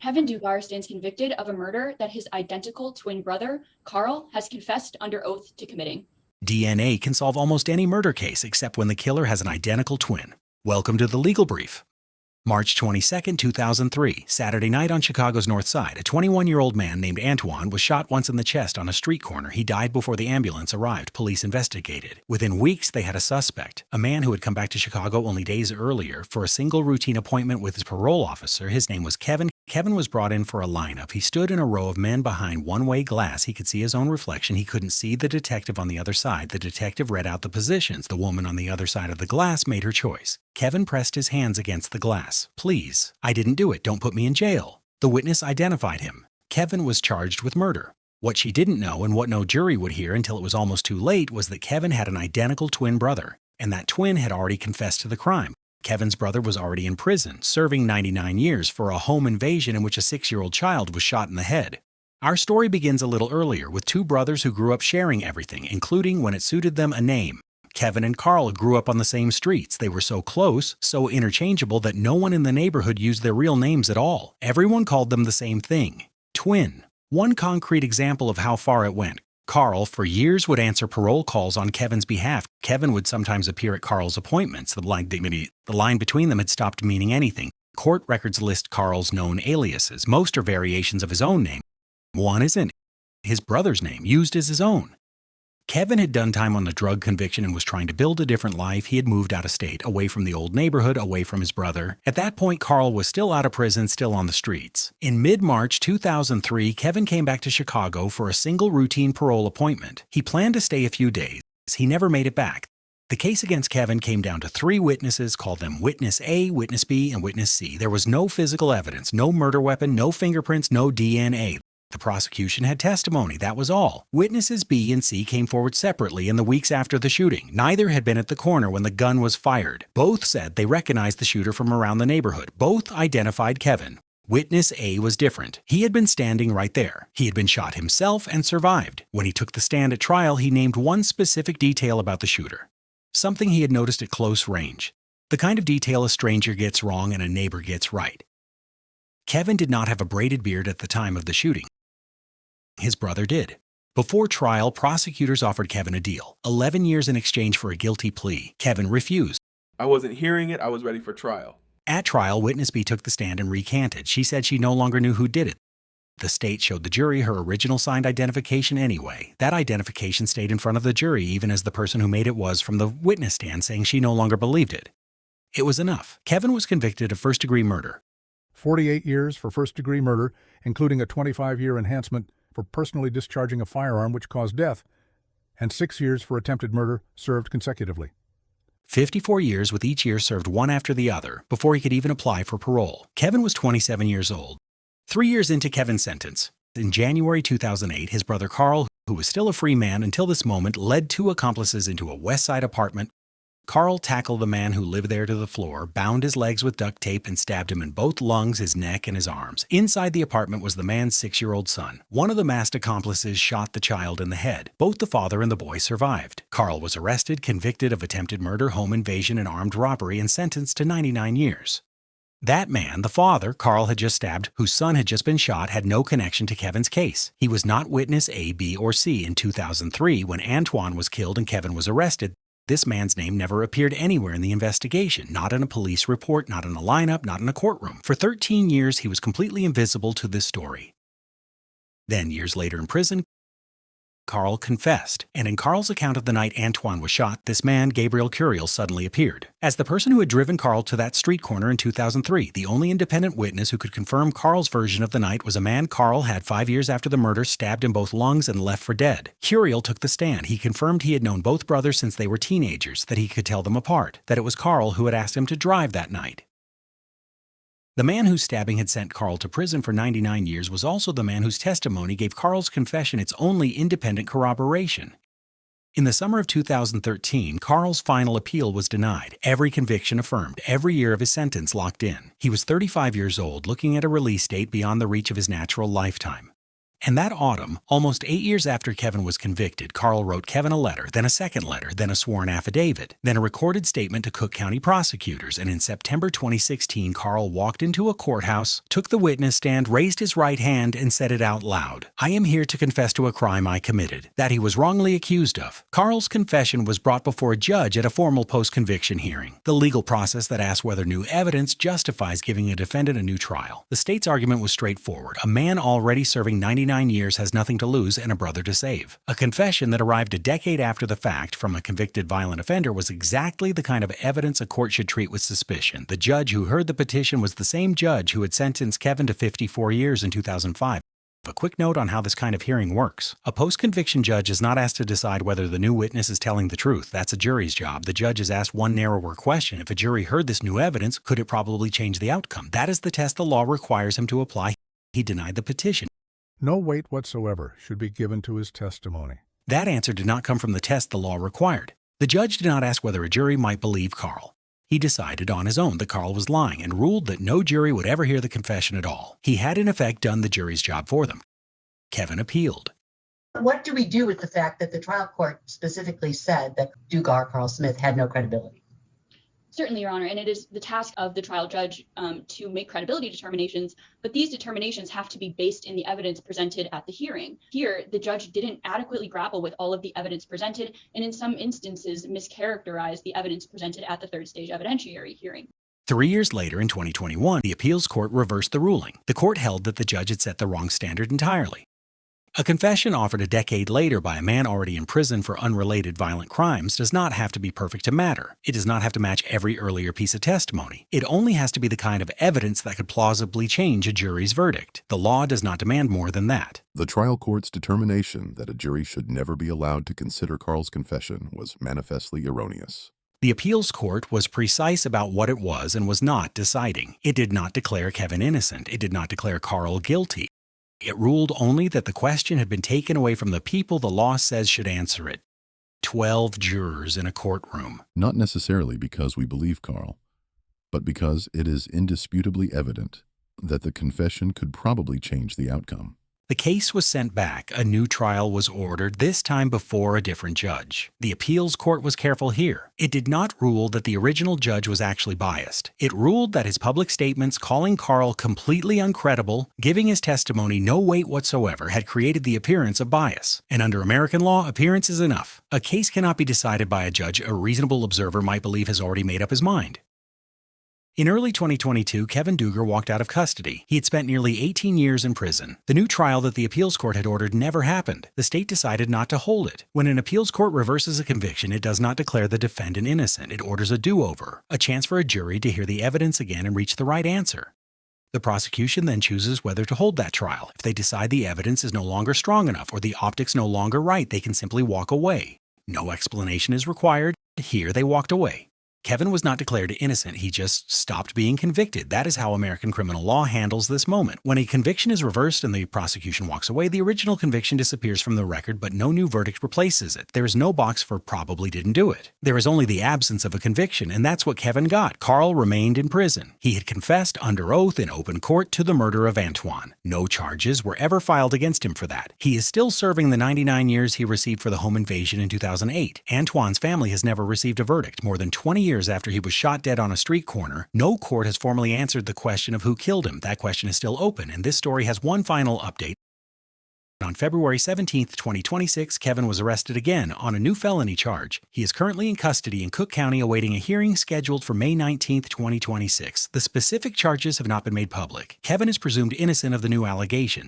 Kevin Dugar stands convicted of a murder that his identical twin brother, Carl, has confessed under oath to committing. DNA can solve almost any murder case except when the killer has an identical twin. Welcome to the Legal Brief. March 22, 2003, Saturday night on Chicago's North Side, a 21-year-old man named Antoine was shot once in the chest on a street corner. He died before the ambulance arrived. Police investigated. Within weeks, they had a suspect, a man who had come back to Chicago only days earlier for a single routine appointment with his parole officer. His name was Kevin. Kevin was brought in for a lineup. He stood in a row of men behind one-way glass. He could see his own reflection. He couldn't see the detective on the other side. The detective read out the positions. The woman on the other side of the glass made her choice. Kevin pressed his hands against the glass. "Please, I didn't do it. Don't put me in jail." The witness identified him. Kevin was charged with murder. What she didn't know, and what no jury would hear until it was almost too late, was that Kevin had an identical twin brother, and that twin had already confessed to the crime. Kevin's brother was already in prison, serving 99 years for a home invasion in which a 6-year-old child was shot in the head. Our story begins a little earlier with two brothers who grew up sharing everything, including, when it suited them, a name. Kevin and Carl grew up on the same streets. They were so close, so interchangeable, that no one in the neighborhood used their real names at all. Everyone called them the same thing: twin. One concrete example of how far it went: Carl, for years, would answer parole calls on Kevin's behalf. Kevin would sometimes appear at Carl's appointments. The line between them had stopped meaning anything. Court records list Carl's known aliases. Most are variations of his own name. One isn't his brother's name, used as his own. Kevin had done time on a drug conviction and was trying to build a different life. He had moved out of state, away from the old neighborhood, away from his brother. At that point, Carl was still out of prison, still on the streets. In mid-March 2003, Kevin came back to Chicago for a single routine parole appointment. He planned to stay a few days. He never made it back. The case against Kevin came down to 3 witnesses. Call them Witness A, Witness B, and Witness C. There was no physical evidence, no murder weapon, no fingerprints, no DNA. The prosecution had testimony, that was all. Witnesses B and C came forward separately in the weeks after the shooting. Neither had been at the corner when the gun was fired. Both said they recognized the shooter from around the neighborhood. Both identified Kevin. Witness A was different. He had been standing right there. He had been shot himself and survived. When he took the stand at trial, he named one specific detail about the shooter. Something he had noticed at close range. The kind of detail a stranger gets wrong and a neighbor gets right. Kevin did not have a braided beard at the time of the shooting. His brother did. Before trial, prosecutors offered Kevin a deal: 11 years in exchange for a guilty plea. Kevin refused. "I wasn't hearing it. I was ready for trial." At trial, Witness B took the stand and recanted. She said she no longer knew who did it. The state showed the jury her original signed identification anyway. That identification stayed in front of the jury, even as the person who made it was from the witness stand, saying she no longer believed it. It was enough. Kevin was convicted of first-degree murder. 48 years for first-degree murder, including a 25-year enhancement for personally discharging a firearm which caused death, and 6 years for attempted murder served consecutively. 54 years, with each year served one after the other, before he could even apply for parole. Kevin was 27 years old. 3 years into Kevin's sentence, in January 2008, his brother Carl, who was still a free man until this moment, led 2 accomplices into a West Side apartment. Carl tackled the man who lived there to the floor, bound his legs with duct tape, and stabbed him in both lungs, his neck, and his arms. Inside the apartment was the man's 6-year-old son. One of the masked accomplices shot the child in the head. Both the father and the boy survived. Carl was arrested, convicted of attempted murder, home invasion, and armed robbery, and sentenced to 99 years. That man, the father Carl had just stabbed, whose son had just been shot, had no connection to Kevin's case. He was not witness A, B, or C. In 2003, when Antoine was killed and Kevin was arrested, this man's name never appeared anywhere in the investigation, not in a police report, not in a lineup, not in a courtroom. For 13 years, he was completely invisible to this story. Then, years later in prison, Carl confessed, and in Carl's account of the night Antoine was shot, this man, Gabriel Curiel, suddenly appeared. As the person who had driven Carl to that street corner in 2003, the only independent witness who could confirm Carl's version of the night was a man Carl had 5 years after the murder stabbed in both lungs and left for dead. Curiel took the stand. He confirmed he had known both brothers since they were teenagers, that he could tell them apart, that it was Carl who had asked him to drive that night. The man whose stabbing had sent Carl to prison for 99 years was also the man whose testimony gave Carl's confession its only independent corroboration. In the summer of 2013, Carl's final appeal was denied, every conviction affirmed, every year of his sentence locked in. He was 35 years old, looking at a release date beyond the reach of his natural lifetime. And that autumn, almost 8 years after Kevin was convicted, Carl wrote Kevin a letter, then a second letter, then a sworn affidavit, then a recorded statement to Cook County prosecutors, and in September 2016, Carl walked into a courthouse, took the witness stand, raised his right hand, and said it out loud. "I am here to confess to a crime I committed, that he was wrongly accused of." Carl's confession was brought before a judge at a formal post-conviction hearing, the legal process that asks whether new evidence justifies giving a defendant a new trial. The state's argument was straightforward. A man already serving 99 years has nothing to lose and a brother to save. A confession that arrived a decade after the fact from a convicted violent offender was exactly the kind of evidence a court should treat with suspicion. The judge who heard the petition was the same judge who had sentenced Kevin to 54 years in 2005. A quick note on how this kind of hearing works. A post-conviction judge is not asked to decide whether the new witness is telling the truth. That's a jury's job. The judge is asked one narrower question. If a jury heard this new evidence, could it probably change the outcome? That is the test the law requires him to apply. He denied the petition. No weight whatsoever should be given to his testimony. That answer did not come from the test the law required. The judge did not ask whether a jury might believe Carl. He decided on his own that Carl was lying and ruled that no jury would ever hear the confession at all. He had in effect done the jury's job for them. Kevin appealed. What do we do with the fact that the trial court specifically said that Dugar, Carl Smith, had no credibility? Certainly, Your Honor, and it is the task of the trial judge to make credibility determinations, but these determinations have to be based in the evidence presented at the hearing. Here, the judge didn't adequately grapple with all of the evidence presented, and in some instances mischaracterized the evidence presented at the third stage evidentiary hearing. 3 years later, in 2021, the appeals court reversed the ruling. The court held that the judge had set the wrong standard entirely. A confession offered a decade later by a man already in prison for unrelated violent crimes does not have to be perfect to matter. It does not have to match every earlier piece of testimony. It only has to be the kind of evidence that could plausibly change a jury's verdict. The law does not demand more than that. The trial court's determination that a jury should never be allowed to consider Carl's confession was manifestly erroneous. The appeals court was precise about what it was and was not deciding. It did not declare Kevin innocent. It did not declare Carl guilty. It ruled only that the question had been taken away from the people the law says should answer it. 12 jurors in a courtroom. Not necessarily because we believe Carl, but because it is indisputably evident that the confession could probably change the outcome. The case was sent back. A new trial was ordered, this time before a different judge. The appeals court was careful here. It did not rule that the original judge was actually biased. It ruled that his public statements calling Carl completely uncredible, giving his testimony no weight whatsoever, had created the appearance of bias. And under American law, appearance is enough. A case cannot be decided by a judge a reasonable observer might believe has already made up his mind. In early 2022, Kevin Dugar walked out of custody. He had spent nearly 18 years in prison. The new trial that the appeals court had ordered never happened. The state decided not to hold it. When an appeals court reverses a conviction, it does not declare the defendant innocent. It orders a do-over, a chance for a jury to hear the evidence again and reach the right answer. The prosecution then chooses whether to hold that trial. If they decide the evidence is no longer strong enough or the optics no longer right, they can simply walk away. No explanation is required. Here they walked away. Kevin was not declared innocent, he just stopped being convicted. That is how American criminal law handles this moment. When a conviction is reversed and the prosecution walks away, the original conviction disappears from the record, but no new verdict replaces it. There is no box for probably didn't do it. There is only the absence of a conviction, and that's what Kevin got. Carl remained in prison. He had confessed under oath in open court to the murder of Antoine. No charges were ever filed against him for that. He is still serving the 99 years he received for the home invasion in 2008. Antoine's family has never received a verdict. More than 20 years after he was shot dead on a street corner, no court has formally answered the question of who killed him. That question is still open, and this story has one final update. On February 17, 2026, Kevin was arrested again on a new felony charge. He is currently in custody in Cook County awaiting a hearing scheduled for May 19, 2026. The specific charges have not been made public. Kevin is presumed innocent of the new allegation.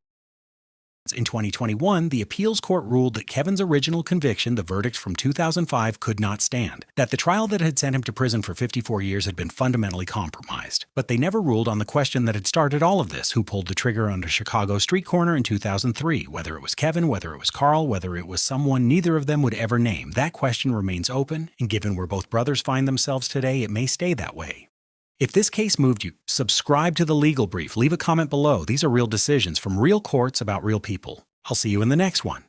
In 2021, the appeals court ruled that Kevin's original conviction, the verdict from 2005, could not stand, that the trial that had sent him to prison for 54 years had been fundamentally compromised. But they never ruled on the question that had started all of this: who pulled the trigger on a Chicago street corner in 2003, whether it was Kevin, whether it was Carl, whether it was someone neither of them would ever name. That question remains open, and given where both brothers find themselves today, it may stay that way. If this case moved you, subscribe to The Legal Brief. Leave a comment below. These are real decisions from real courts about real people. I'll see you in the next one.